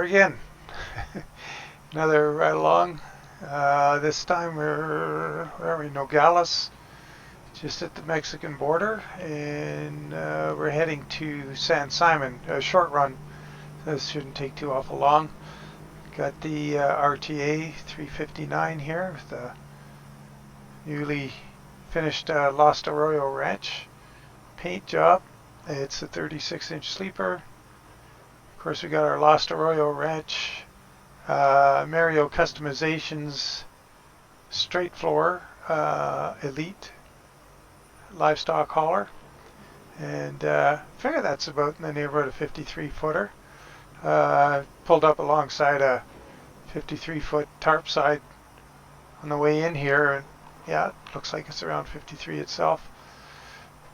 again. Another ride along. This time where are we? Nogales, just at the Mexican border, and we're heading to San Simon. A short run. This shouldn't take too awful long. Got the RTA 359 here with the newly finished Lost Arroyo Ranch paint job. It's a 36-inch sleeper. Of course, we got our Lost Arroyo Ranch Mario Customizations straight floor elite livestock hauler, and figure that's about in the neighborhood of 53-footer. Pulled up alongside a 53-foot tarp side on the way in here, and yeah, it looks like it's around 53 itself.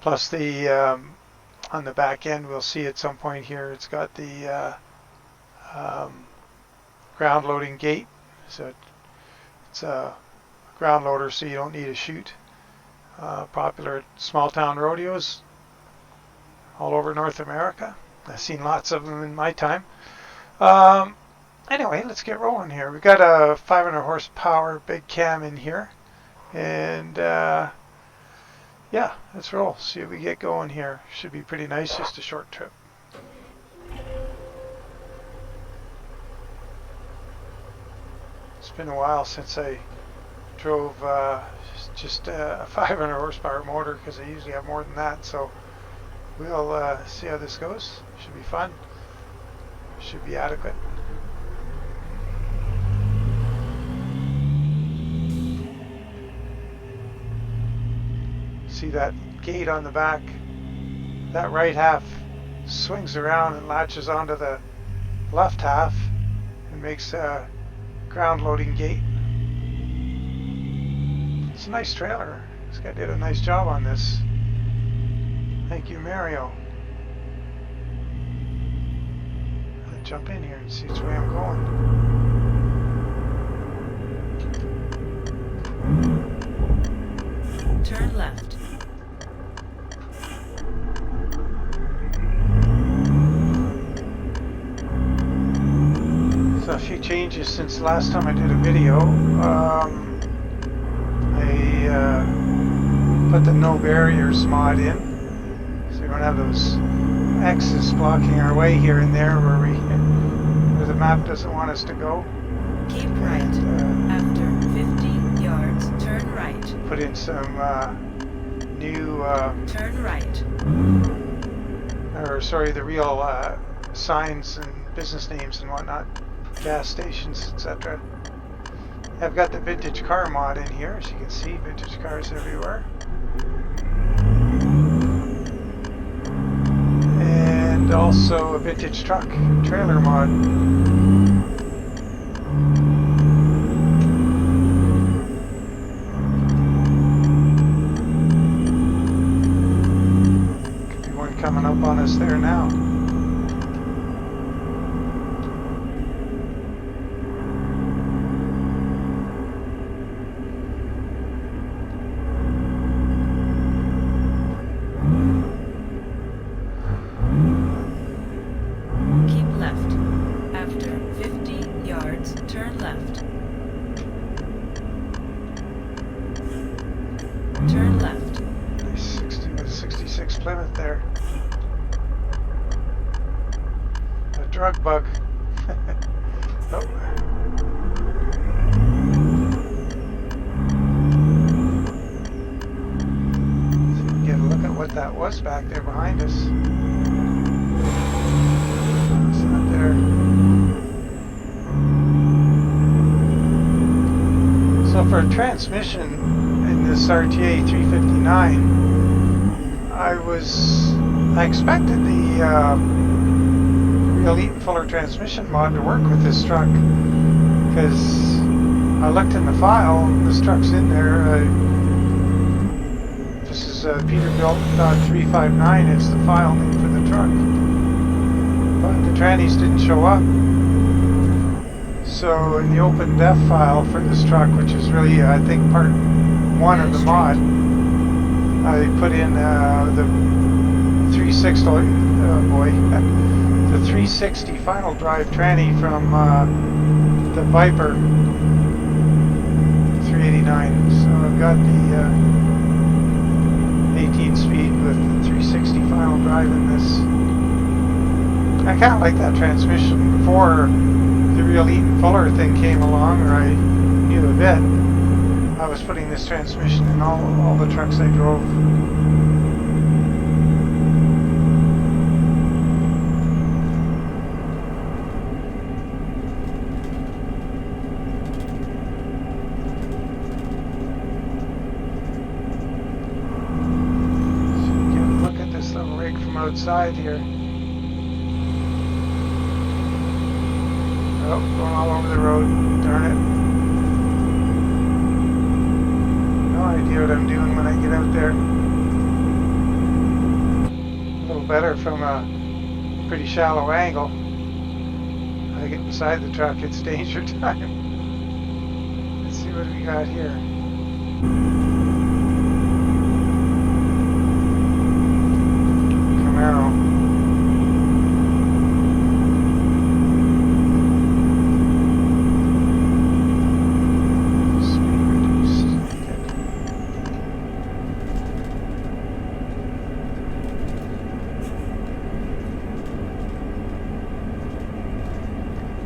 Plus the on the back end, we'll see at some point here, it's got the ground loading gate, so it's a ground loader, so you don't need a chute. Popular at small town rodeos all over North America. I've seen lots of them in my time. Anyway, let's get rolling here. We've got a 500 horsepower Big Cam in here, and yeah, let's roll. See if we get going here. Should be pretty nice. Just a short trip. It's been a while since I drove just a 500 horsepower motor, because I usually have more than that. So we'll see how this goes. Should be fun. Should be adequate. See that gate on the back? That right half swings around and latches onto the left half and makes a ground loading gate. It's a nice trailer. This guy did a nice job on this. Thank you, Mario. I'll jump in here and see which way I'm going. Turn left. So a few changes since the last time I did a video. I put the no barriers mod in, so we don't have those X's blocking our way here and there where the map doesn't want us to go. Keep right. After 50 yards, turn right. Put in some new turn right. Or sorry, the real signs and business names and whatnot, gas stations, etc. I've got the vintage car mod in here, as you can see, vintage cars everywhere. And also a vintage truck trailer mod. Could be one coming up on us there now. Turn left. Nice 66 Plymouth there. A drug bug. Oh. So you can get a look at what that was back there behind us. It's not there. So for a transmission in this RTA 359, I expected the Real Eaton Fuller transmission mod to work with this truck, because I looked in the file, this truck's in there. This is Peterbilt 359, it's the file name for the truck, but the trannies didn't show up. So in the open def file for this truck, which is really I think part 1 of the mod, I put in the 360 the 360 final drive tranny from the Viper 389. So I've got the 18 speed with the 360 final drive in this. I kind of like that transmission. Before the real Eaton Fuller thing came along, or I knew a bit, I was putting this transmission in all the trucks I drove. So you get a look at this little rig from outside here. Oh, going all over the road, darn it. No idea what I'm doing when I get out there. A little better from a pretty shallow angle. I get beside the truck, it's danger time. Let's see what we got here. Camaro.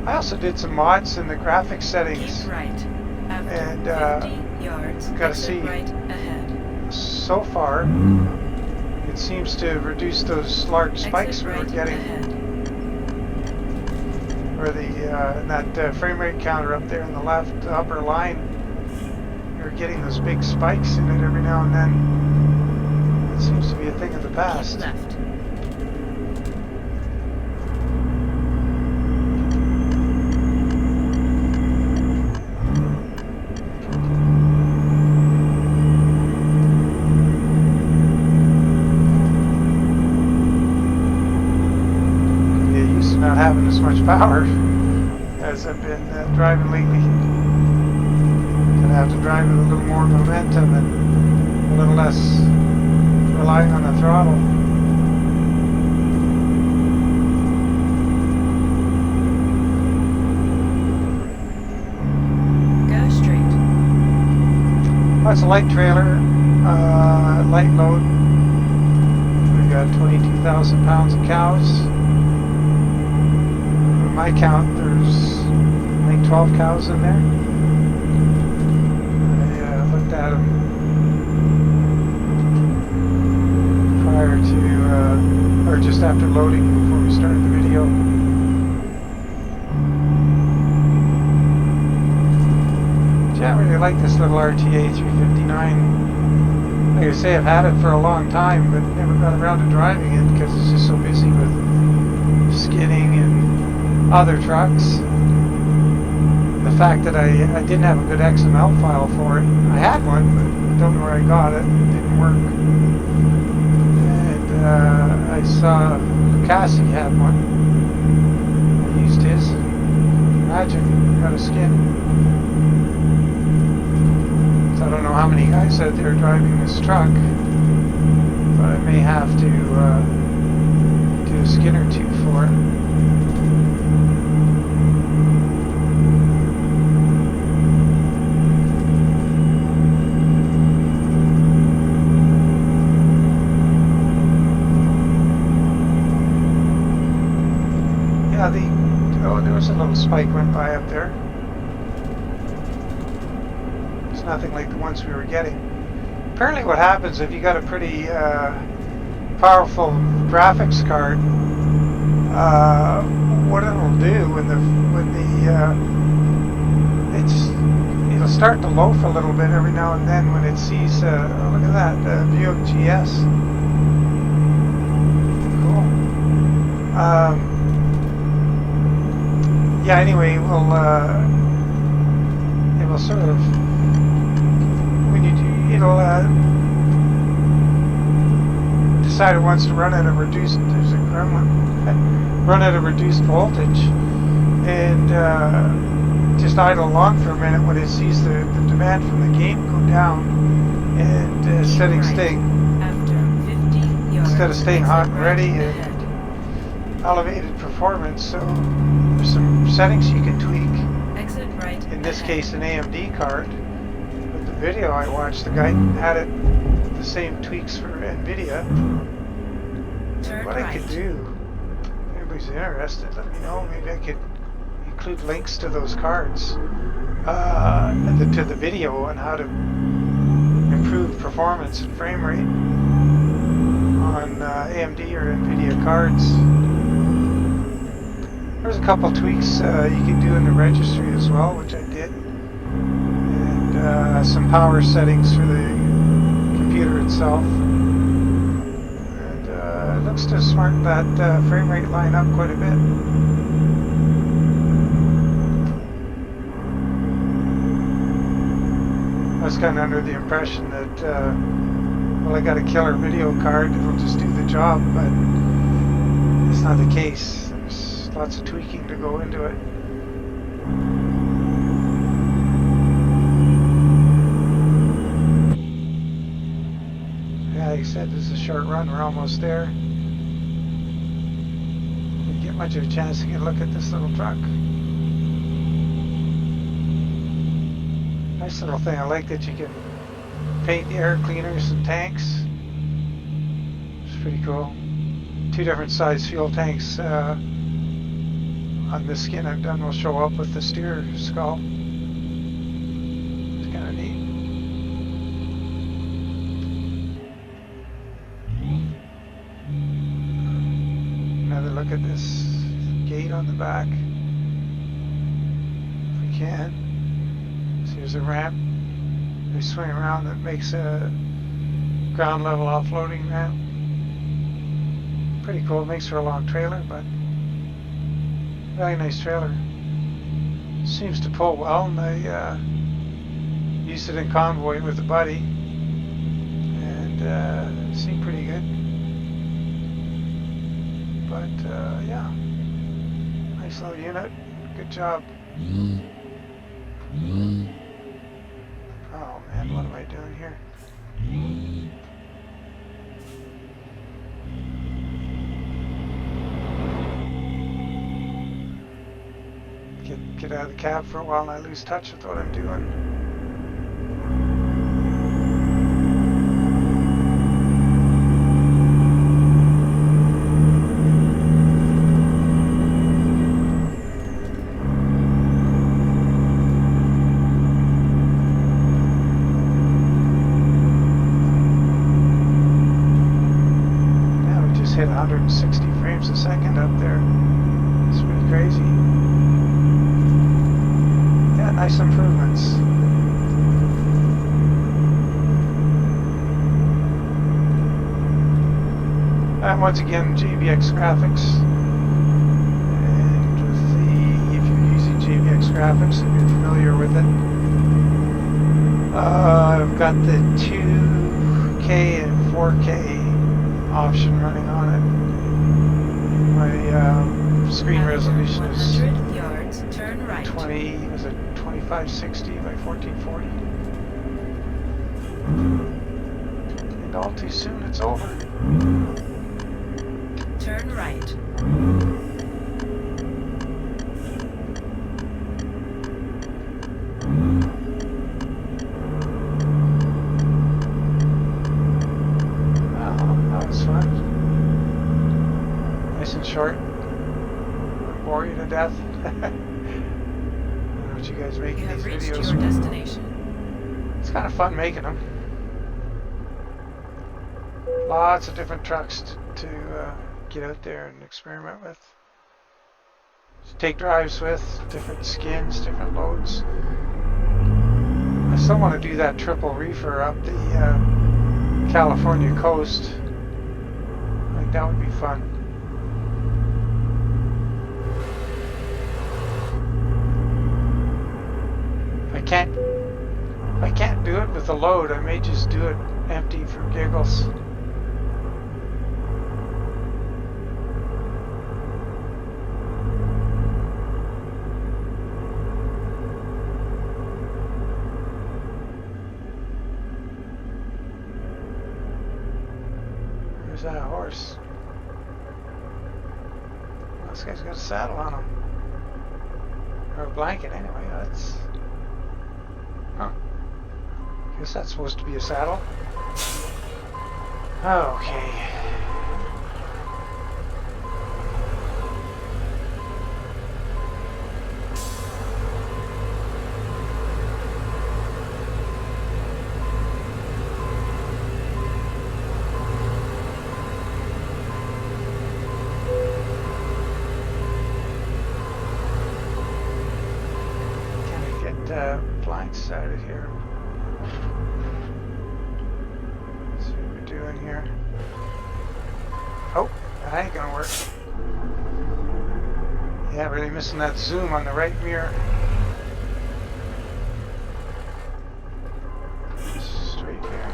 I also did some mods in the graphics settings. Keep right. After And 50 yards, gotta exit see. right ahead. So far, it seems to reduce those large spikes Exit we were right getting, ahead. where that frame rate counter up there in the left upper line, we were getting those big spikes in it every now and then. It seems to be a thing of the past. Keep left. Not having as much power as I've been driving lately. Gonna have to drive with a little more momentum and a little less relying on the throttle. Go straight. Oh, it's a light trailer, light load. We've got 22,000 pounds of cows. My count, there's I think 12 cows in there. I looked at them prior to, or just after loading before we started the video. Yeah, I really like this little RTA 359. Like I say, I've had it for a long time, but never got around to driving it because it's just so busy with skidding and other trucks. The fact that I didn't have a good XML file for it. I had one, but I don't know where I got it. It didn't work. And I saw Cassie had one. I used his. Magic. Got a skin. So I don't know how many guys out there driving this truck, but I may have to do a skin or two for it. There was a little spike went by up there. It's nothing like the ones we were getting. Apparently what happens if you got a pretty powerful graphics card, what it'll do it'll start to loaf a little bit every now and then when it sees, oh, look at that, Buick GS. Cool. Yeah, anyway, it will sort of, when you do, it'll decide it wants to run at a reduced, there's a gremlin, run at a reduced voltage, and just idle along for a minute when it sees the demand from the game go down, and instead of staying hot and ready, elevated performance performance, so there's some settings you can tweak. Exit right. In this ahead. case, an AMD card. But the video I watched, the guy had it the same tweaks for NVIDIA. Turn What right. I could do, if anybody's interested, let me know. Maybe I could include links to those cards, to the video on how to improve performance and frame rate on AMD or NVIDIA cards. There's a couple tweaks you can do in the registry as well, which I did, and some power settings for the computer itself. And it looks to smarten that frame rate line up quite a bit. I was kind of under the impression that, well, I got a killer video card that'll just do the job, but it's not the case. There's lots of tweaking to go into it. Yeah, like I said, this is a short run. We're almost there. Didn't get much of a chance to get a look at this little truck. Nice little thing. I like that you can paint the air cleaners and tanks. It's pretty cool. Two different size fuel tanks on this skin I've done will show up with the steer skull. It's kind of neat. Another look at this gate on the back. If we can. So here's a ramp. They swing around that makes a ground level offloading ramp. Pretty cool. Makes for a long trailer, but very nice trailer. Seems to pull well, and I used it in convoy with a buddy, and it seemed pretty good. But yeah, nice little unit. Good job. Oh man, what am I doing here? Get out of the cab for a while and I lose touch with what I'm doing. Now we just hit 160 frames a second up there. It's pretty crazy. Nice improvements. And once again, JBX graphics. And with if you're using JBX graphics and you're familiar with it, I've got the 2K and 4K option running on it. My screen resolution is 100 yards, turn right. 2560 by 1440. And all too soon it's over. Turn right. Well, that was fun. Nice and short. Won't bore you to death. You guys making You have these reached videos. your destination. It's kind of fun making them. Lots of different trucks to get out there and experiment with. To take drives with, different skins, different loads. I still want to do that triple reefer up the California coast. I think that would be fun. If I can't do it with a load, I may just do it empty for giggles. Where's that horse? This guy's got a saddle on him. Or a blanket, anyway. That's... Huh. Guess that's supposed to be a saddle. Okay. Blank started here. Let's see what we're doing here. Oh, that ain't gonna work. Yeah, really missing that zoom on the right mirror. Straight here.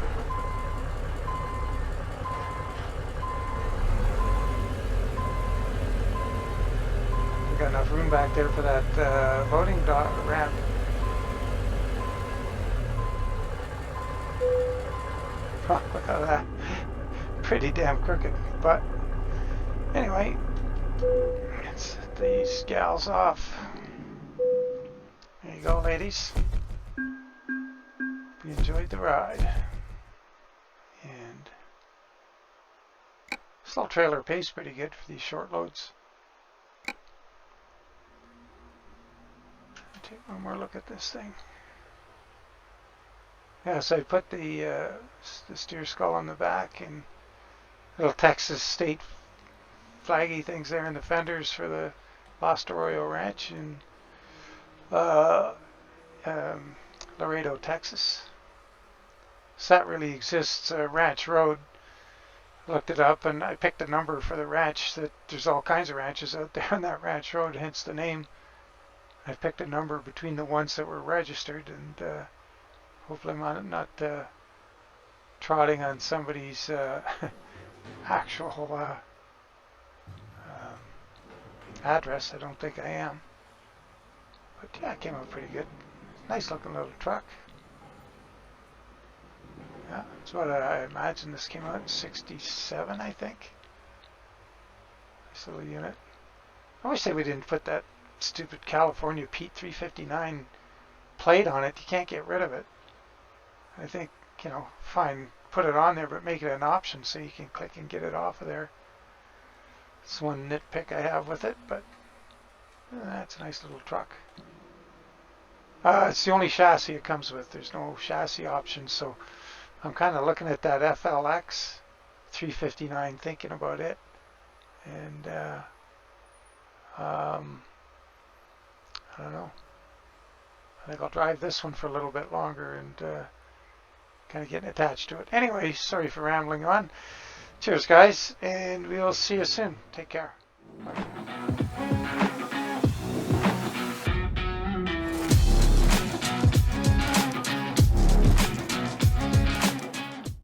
We got enough room back there for that loading ramp. Look at that. Pretty damn crooked. But anyway, let's set these gals off. There you go, ladies. We enjoyed the ride. And this little trailer pays pretty good for these short loads. Take one more look at this thing. Yeah, so I put the steer skull on the back and little Texas state flaggy things there in the fenders for the Lost Arroyo Ranch in Laredo, Texas. So that really exists, Ranch Road. Looked it up and I picked a number for the ranch. That there's all kinds of ranches out there on that Ranch Road, hence the name. I picked a number between the ones that were registered, and hopefully I'm not trotting on somebody's actual address. I don't think I am. But yeah, it came out pretty good. Nice looking little truck. Yeah, that's what I imagine. This came out in '67, I think. Nice little unit. I wish we didn't put that stupid California Pete 359 plate on it. You can't get rid of it. I think, you know, fine, put it on there, but make it an option so you can click and get it off of there. It's one nitpick I have with it, but that's a nice little truck. It's the only chassis it comes with. There's no chassis option, so I'm kind of looking at that FLX 359, thinking about it. And I don't know. I think I'll drive this one for a little bit longer and kind of getting attached to it. Anyway, sorry for rambling on. Cheers, guys, and we'll see you soon. Take care. Bye.